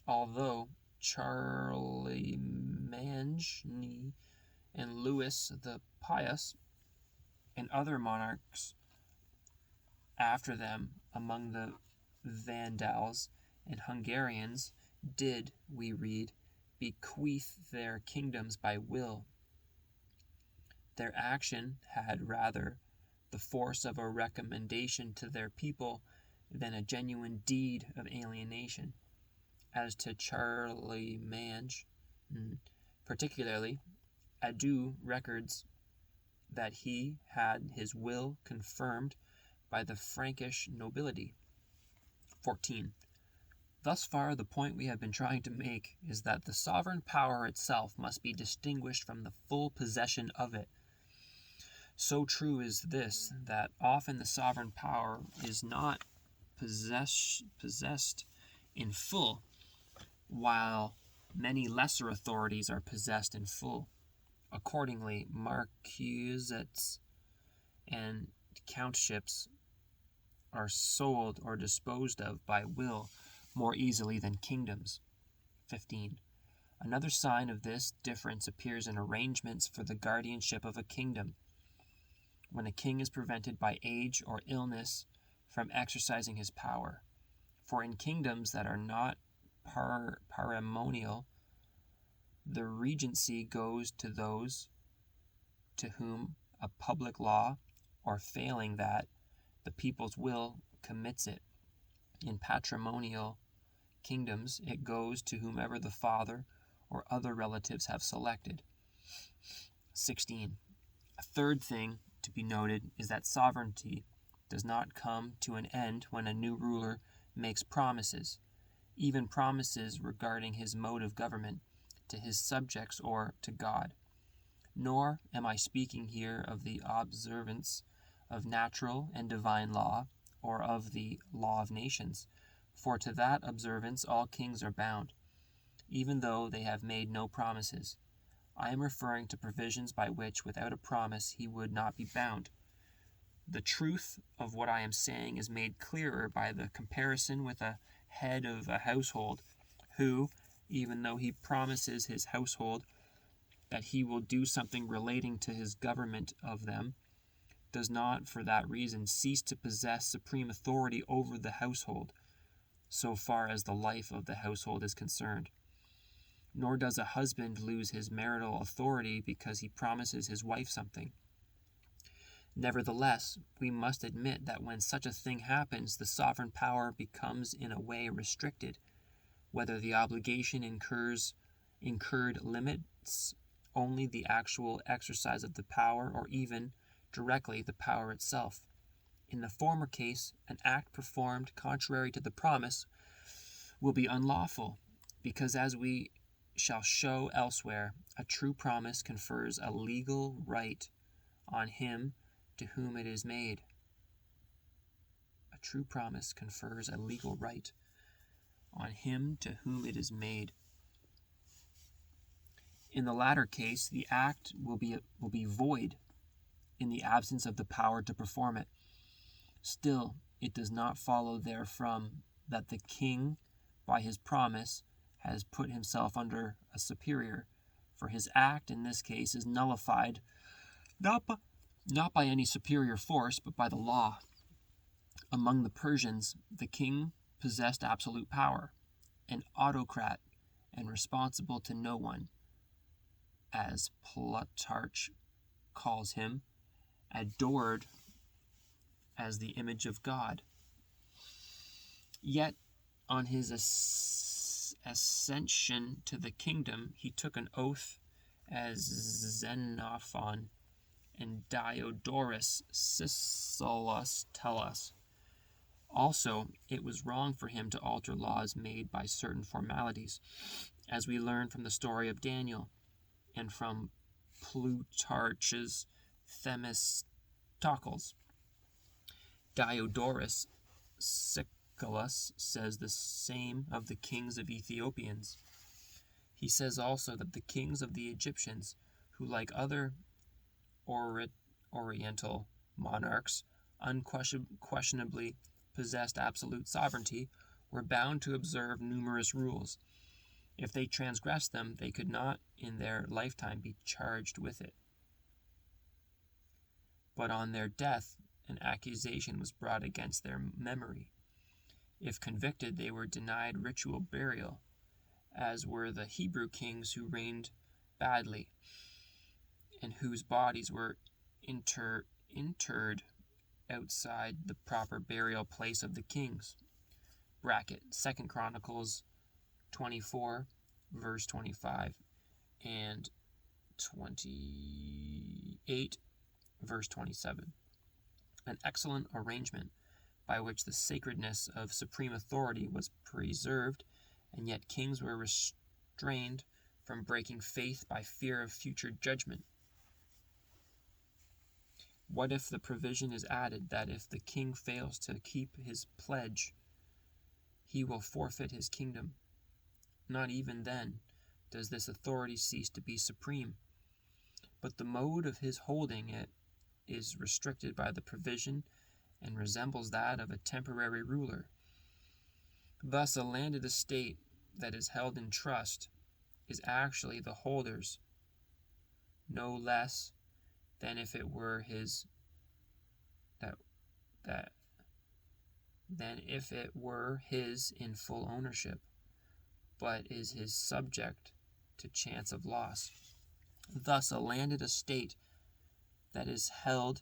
[SPEAKER 1] Although Charlemagne and Louis the Pious and other monarchs after them among the Vandals and Hungarians did, we read, bequeath their kingdoms by will. Their action had rather the force of a recommendation to their people than a genuine deed of alienation. As to Charlemagne, particularly, Adu records that he had his will confirmed by the Frankish nobility. 14. Thus far, the point we have been trying to make is that the sovereign power itself must be distinguished from the full possession of it. So true is this, that often the sovereign power is not possessed in full, while many lesser authorities are possessed in full. Accordingly, marquesates and countships are sold or disposed of by will more easily than kingdoms. 15. Another sign of this difference appears in arrangements for the guardianship of a kingdom. When a king is prevented by age or illness from exercising his power. For in kingdoms that are not parliamentary, the regency goes to those to whom a public law, or failing that, the people's will commits it. In patrimonial kingdoms, it goes to whomever the father or other relatives have selected. 16. A third thing to be noted is that sovereignty does not come to an end when a new ruler makes promises, even promises regarding his mode of government, to his subjects or to God. Nor am I speaking here of the observance of natural and divine law, or of the law of nations, for to that observance all kings are bound, even though they have made no promises. I am referring to provisions by which, without a promise, he would not be bound. The truth of what I am saying is made clearer by the comparison with a head of a household, who, even though he promises his household that he will do something relating to his government of them, does not for that reason cease to possess supreme authority over the household, so far as the life of the household is concerned. Nor does a husband lose his marital authority because he promises his wife something. Nevertheless, we must admit that when such a thing happens, the sovereign power becomes in a way restricted, whether the obligation incurred limits only the actual exercise of the power, or even directly the power itself. In the former case, an act performed contrary to the promise will be unlawful, because, as we shall show elsewhere, a true promise confers a legal right on him to whom it is made. A true promise confers a legal right on him to whom it is made. In the latter case, the act will be void in the absence of the power to perform it. Still, it does not follow therefrom that the king, by his promise, has put himself under a superior, for his act in this case is nullified not by any superior force, but by the law. Among the Persians, the king possessed absolute power, an autocrat, and responsible to no one, as Plutarch calls him, adored as the image of God. Yet, on his ascension to the kingdom, he took an oath, as Xenophon and Diodorus Siculus tell us. Also, it was wrong for him to alter laws made by certain formalities, as we learn from the story of Daniel, and from Plutarch's Themistocles. Diodorus Siculus says the same of the kings of Ethiopians. He says also that the kings of the Egyptians, who, like other Oriental monarchs, unquestionably possessed absolute sovereignty, were bound to observe numerous rules. If they transgressed them, they could not in their lifetime be charged with it. But on their death, an accusation was brought against their memory. If convicted, they were denied ritual burial, as were the Hebrew kings who reigned badly, and whose bodies were interred outside the proper burial place of the kings. Bracket 2 Chronicles 24, verse 25, and 28, verse 27. An excellent arrangement by which the sacredness of supreme authority was preserved, and yet kings were restrained from breaking faith by fear of future judgment. What if the provision is added that if the king fails to keep his pledge, he will forfeit his kingdom. Not even then does this authority cease to be supreme, but the mode of his holding it is restricted by the provision and resembles that of a temporary ruler. Thus, a landed estate that is held in trust is actually the holder's, no less than if it were his than if it were his in full ownership, but is his subject to chance of loss. Thus, a landed estate that is held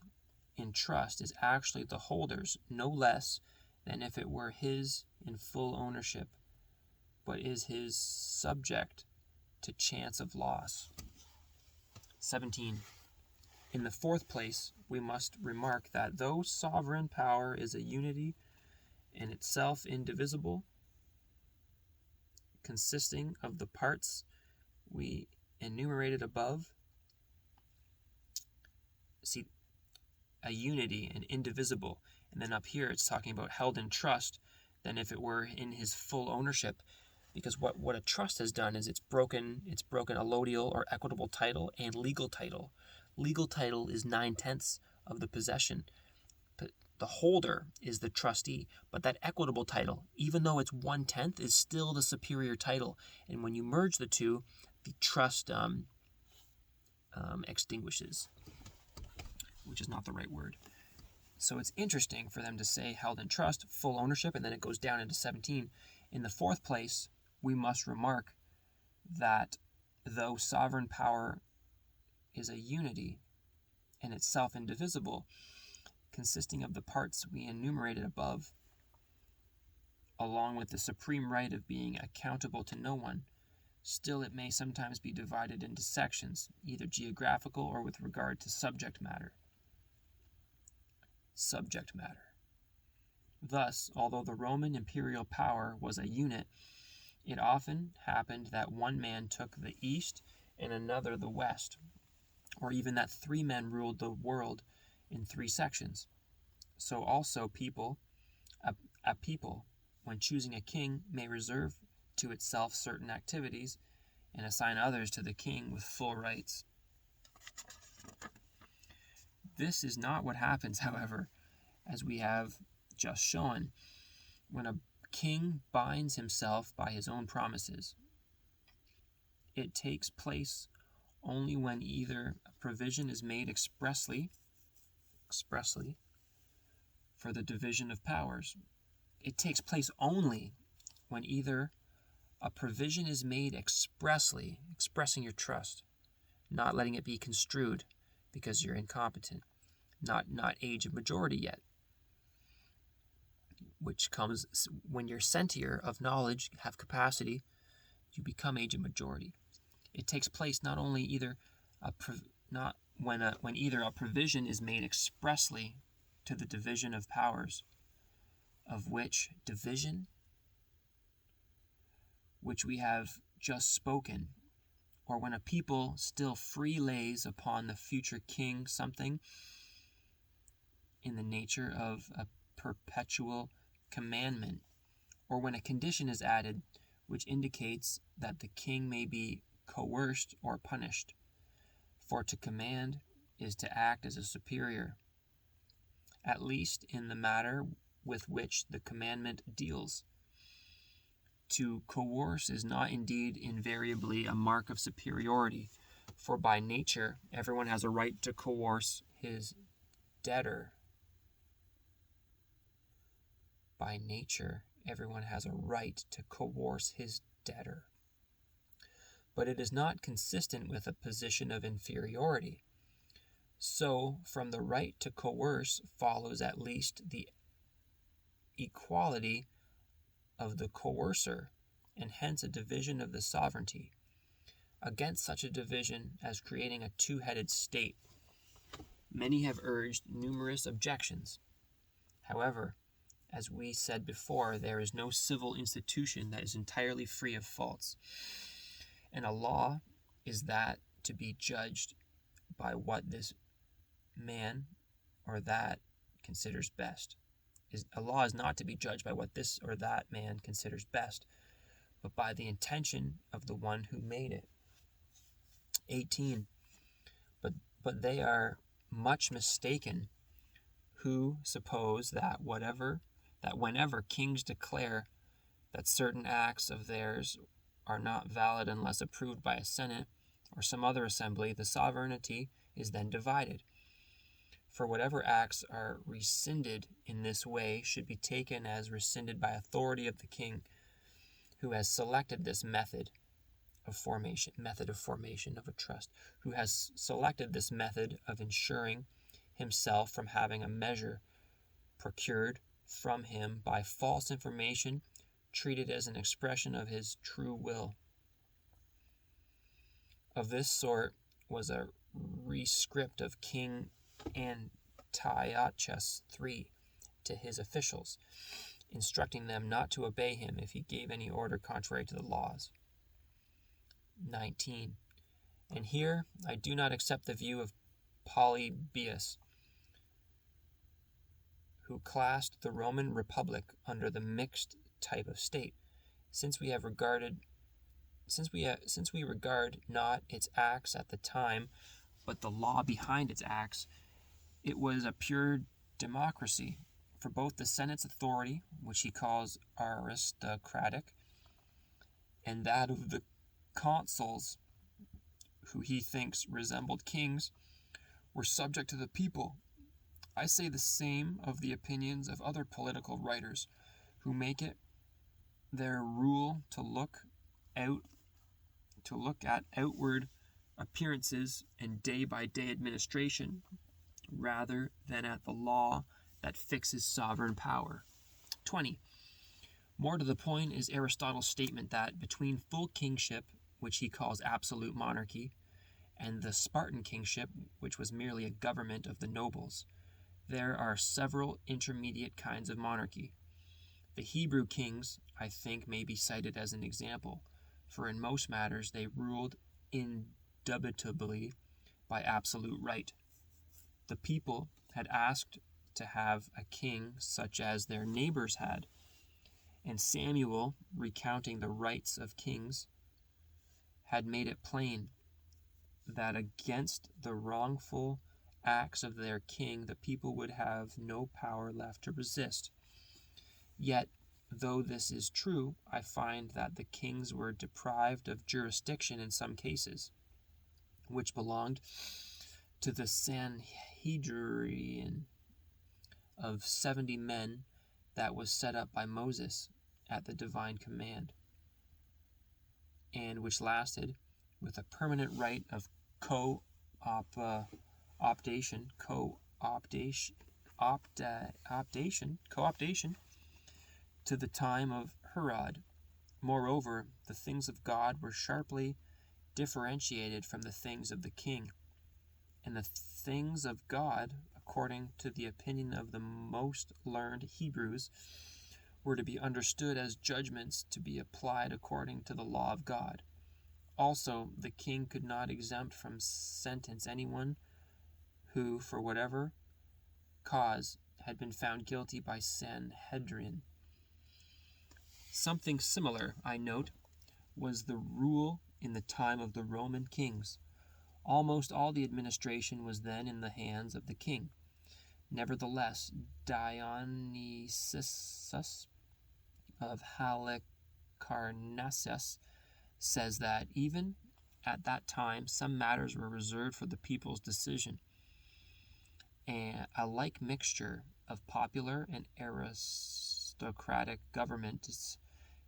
[SPEAKER 1] in trust is actually the holder's, no less than if it were his in full ownership, but is his subject to chance of loss. 17. In the fourth place, we must remark that though sovereign power is a unity in itself indivisible, consisting of the parts we enumerated above, see, a unity and indivisible, and then up here it's talking about held in trust, than if it were in his full ownership, because what a trust has done is it's broken allodial or equitable title and legal title. Legal title is 9/10 of the possession. The holder is the trustee, but that equitable title, even though it's 1/10, is still the superior title. And when you merge the two, the trust extinguishes, which is not the right word. So it's interesting for them to say held in trust, full ownership, and then it goes down into 17. In the fourth place, we must remark that though sovereign power is a unity in itself indivisible, consisting of the parts we enumerated above, along with the supreme right of being accountable to no one, still it may sometimes be divided into sections, either geographical or with regard to subject matter. Thus, although the Roman imperial power was a unit, it often happened that one man took the east and another the west, or even that 3 men ruled the world in 3 sections. So also a people, when choosing a king, may reserve to itself certain activities and assign others to the king with full rights. This is not what happens, however, as we have just shown, when a king binds himself by his own promises. It takes place only when either a provision is made expressly for the division of powers. It takes place only when either a provision is made expressly, expressing your trust, not letting it be construed because you're incompetent, not age of majority yet, which comes when you're sentier of knowledge, have capacity, you become age of majority. It takes place not only when either a provision is made expressly to the division of powers, of which division, which we have just spoken, or when a people still free lays upon the future king something in the nature of a perpetual commandment, or when a condition is added which indicates that the king may be coerced or punished. For to command is to act as a superior, at least in the matter with which the commandment deals. To coerce is not indeed invariably a mark of superiority, for by nature everyone has a right to coerce his debtor. By nature, everyone has a right to coerce his debtor. But it is not consistent with a position of inferiority. So, from the right to coerce follows at least the equality of the coercer, and hence a division of the sovereignty. Against such a division as creating a two-headed state, many have urged numerous objections. However, as we said before, there is no civil institution that is entirely free of faults, and a law is that to be judged by what this man or that considers best. a law is not to be judged by what this or that man considers best, but by the intention of the one who made it. 18. But they are much mistaken who suppose that whenever kings declare that certain acts of theirs are not valid unless approved by a senate or some other assembly, the sovereignty is then divided. For whatever acts are rescinded in this way should be taken as rescinded by authority of the king, who has selected this method of formation of a trust, who has selected this method of ensuring himself from having a measure procured from him by false information treated as an expression of his true will. Of this sort was a rescript of King Antiochus III to his officials, instructing them not to obey him if he gave any order contrary to the laws. 19. And here I do not accept the view of Polybius, who classed the Roman Republic under the mixed type of state, since we regard not its acts at the time, but the law behind its acts. It was a pure democracy, for both the Senate's authority, which he calls aristocratic, and that of the consuls, who he thinks resembled kings, were subject to the people. I say the same of the opinions of other political writers, who make it their rule to look at outward appearances and day-by-day administration, rather than at the law that fixes sovereign power. 20. More to the point is Aristotle's statement that between full kingship, which he calls absolute monarchy, and the Spartan kingship, which was merely a government of the nobles, there are several intermediate kinds of monarchy. The Hebrew kings, I think, may be cited as an example, for in most matters they ruled indubitably by absolute right. The people had asked to have a king such as their neighbors had, and Samuel, recounting the rights of kings, had made it plain that against the wrongful acts of their king the people would have no power left to resist. Yet, though this is true, I find that the kings were deprived of jurisdiction in some cases, which belonged to the Sanhedrin of 70 men that was set up by Moses at the divine command, and which lasted, with a permanent right of co-optation to the time of Herod. Moreover, the things of God were sharply differentiated from the things of the king, and the things of God, according to the opinion of the most learned Hebrews, were to be understood as judgments to be applied according to the law of God. Also, the king could not exempt from sentence anyone who, for whatever cause, had been found guilty by Sanhedrin. Something similar, I note, was the rule in the time of the Roman kings. Almost all the administration was then in the hands of the king. Nevertheless, Dionysius of Halicarnassus says that even at that time some matters were reserved for the people's decision. And a like mixture of popular and aristocratic governments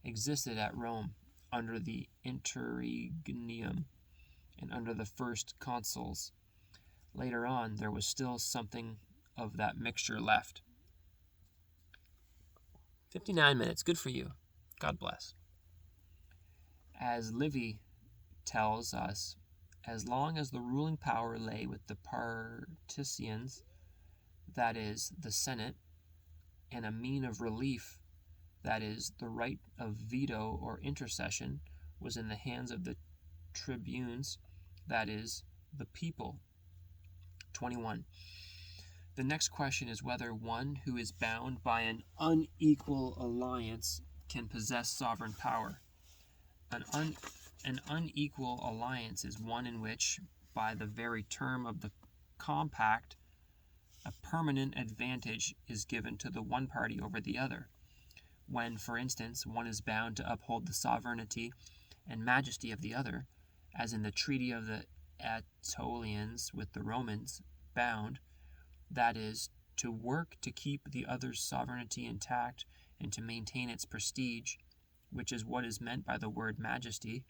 [SPEAKER 1] existed at Rome under the interregnum and under the first consuls. Later on, there was still something of that mixture left. 59 minutes. Good for you. God bless. As Livy tells us, as long as the ruling power lay with the patricians, that is, the Senate, and a mean of relief, that is, the right of veto or intercession, was in the hands of the tribunes, that is, the people. 21. The next question is whether one who is bound by an unequal alliance can possess sovereign power. An unequal alliance is one in which, by the very term of the compact, a permanent advantage is given to the one party over the other. When, for instance, one is bound to uphold the sovereignty and majesty of the other, as in the treaty of the Aetolians with the Romans, bound, that is, to work to keep the other's sovereignty intact and to maintain its prestige, which is what is meant by the word majesty,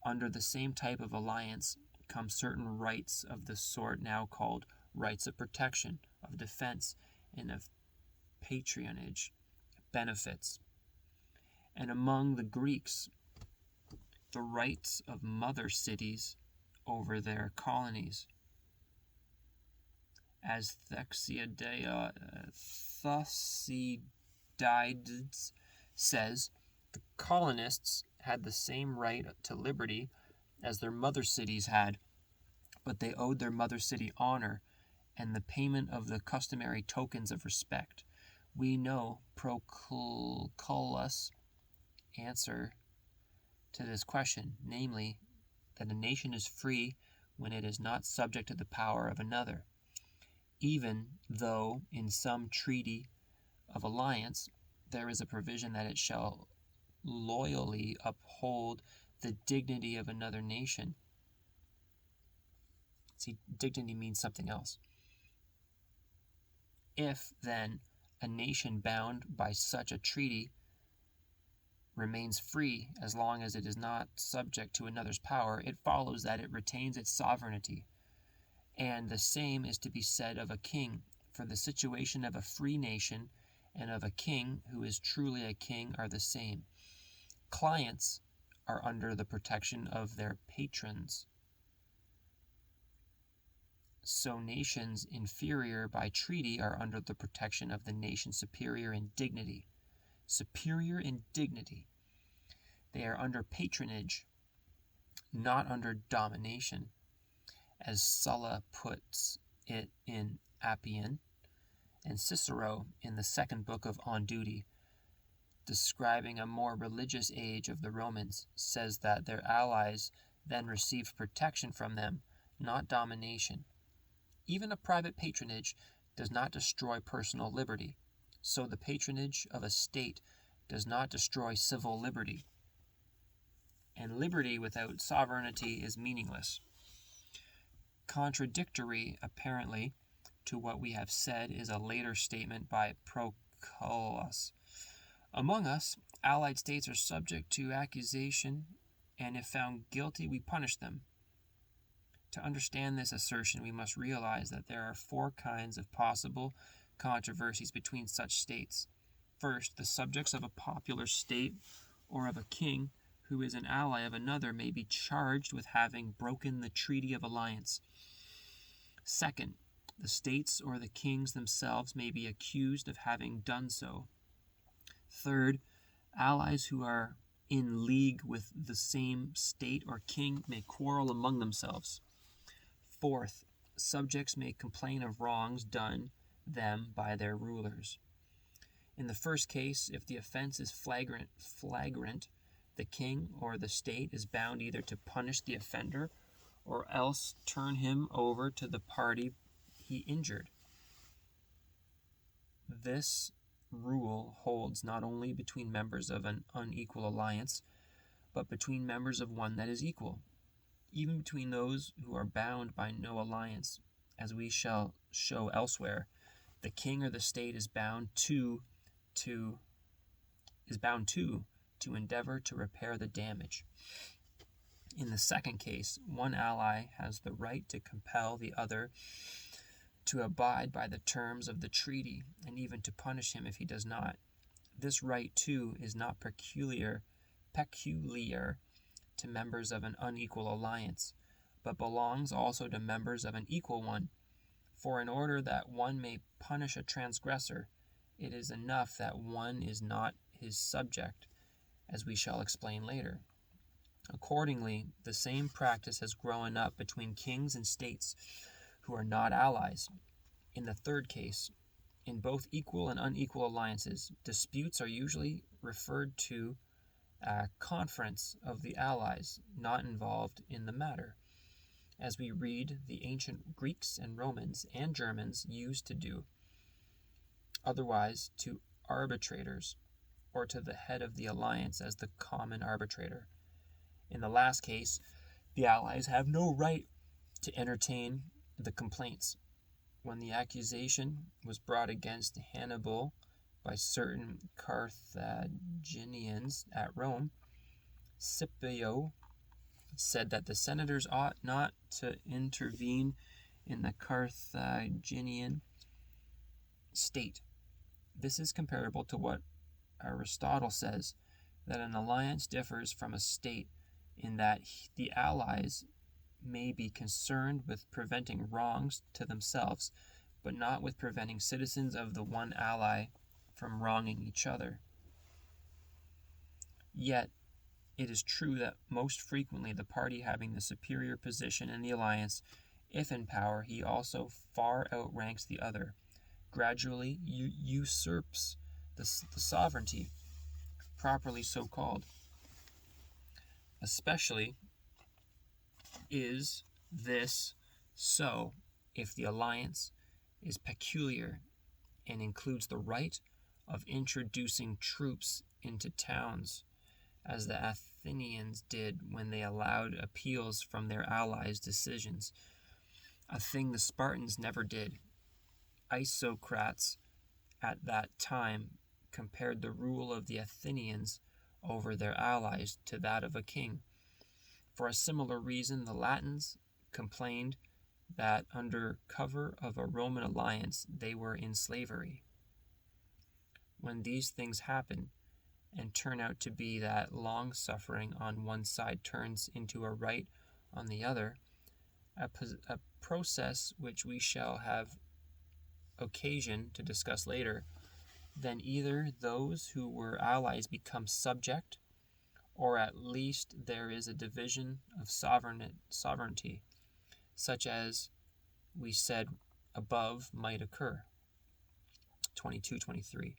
[SPEAKER 1] under the same type of alliance come certain rights of the sort now called rights of protection, of defense, and of patronage, benefits. And among the Greeks, the rights of mother cities over their colonies. As Thucydides says, the colonists had the same right to liberty as their mother cities had, but they owed their mother city honor and the payment of the customary tokens of respect. We know Proclus' answer to this question, namely, that a nation is free when it is not subject to the power of another, even though in some treaty of alliance there is a provision that it shall loyally uphold the dignity of another nation. See, dignity means something else. If, then, a nation bound by such a treaty remains free as long as it is not subject to another's power, it follows that it retains its sovereignty. And the same is to be said of a king, for the situation of a free nation and of a king who is truly a king are the same. Clients are under the protection of their patrons. So nations inferior by treaty are under the protection of the nation superior in dignity. Superior in dignity. They are under patronage, not under domination, as Sulla puts it in Appian, and Cicero in the second book of On Duty, describing a more religious age of the Romans, says that their allies then received protection from them, not domination. Even a private patronage does not destroy personal liberty, so the patronage of a state does not destroy civil liberty. And liberty without sovereignty is meaningless. Contradictory, apparently, to what we have said is a later statement by Proclus. Among us, allied states are subject to accusation, and if found guilty, we punish them. To understand this assertion, we must realize that there are four kinds of possible controversies between such states. First, the subjects of a popular state or of a king who is an ally of another may be charged with having broken the treaty of alliance. Second, the states or the kings themselves may be accused of having done so. Third, allies who are in league with the same state or king may quarrel among themselves. Fourth, subjects may complain of wrongs done them by their rulers. In the first case, if the offense is flagrant, the king or the state is bound either to punish the offender or else turn him over to the party he injured. This rule holds not only between members of an unequal alliance, but between members of one that is equal, even between those who are bound by no alliance, as we shall show elsewhere. The king or the state is bound to endeavor to repair the damage. In the second case, one ally has the right to compel the other to abide by the terms of the treaty, and even to punish him if he does not. This right, too, is not peculiar to members of an unequal alliance, but belongs also to members of an equal one. For in order that one may punish a transgressor, it is enough that one is not his subject, as we shall explain later. Accordingly, the same practice has grown up between kings and states who are not allies. In the third case, in both equal and unequal alliances, disputes are usually referred to a conference of the allies not involved in the matter, as we read the ancient Greeks and Romans and Germans used to do, otherwise to arbitrators, or to the head of the alliance as the common arbitrator. In the last case, the allies have no right to entertain the complaints. When the accusation was brought against Hannibal by certain Carthaginians at Rome, Scipio said that the senators ought not to intervene in the Carthaginian state. This is comparable to what Aristotle says, that an alliance differs from a state in that the allies may be concerned with preventing wrongs to themselves, but not with preventing citizens of the one ally from wronging each other. Yet, it is true that most frequently the party having the superior position in the alliance, if in power, he also far outranks the other, gradually usurps the sovereignty, properly so called. Especially is this so if the alliance is peculiar and includes the right of introducing troops into towns, as the Athenians did when they allowed appeals from their allies' decisions, a thing the Spartans never did. Isocrates at that time compared the rule of the Athenians over their allies to that of a king. For a similar reason, the Latins complained that under cover of a Roman alliance they were in slavery. When these things happen and turn out to be that long suffering on one side turns into a right on the other, a process which we shall have occasion to discuss later, then either those who were allies become subject, or at least there is a division of sovereignty, such as we said above might occur. 22-23.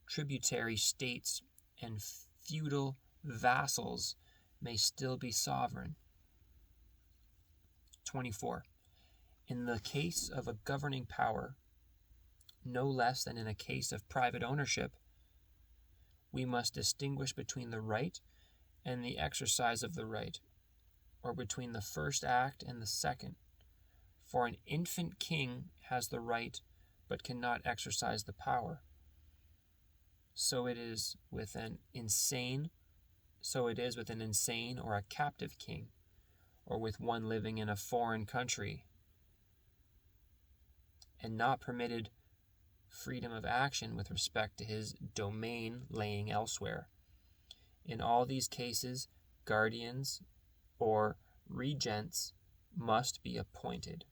[SPEAKER 1] Tributary states and feudal vassals may still be sovereign. 24. In the case of a governing power, no less than in a case of private ownership, we must distinguish between the right and the exercise of the right, or between the first act and the second. For an infant king has the right, but cannot exercise the power. So it is with an insane or a captive king, or with one living in a foreign country, and not permitted freedom of action with respect to his domain laying elsewhere. In all these cases, guardians or regents must be appointed.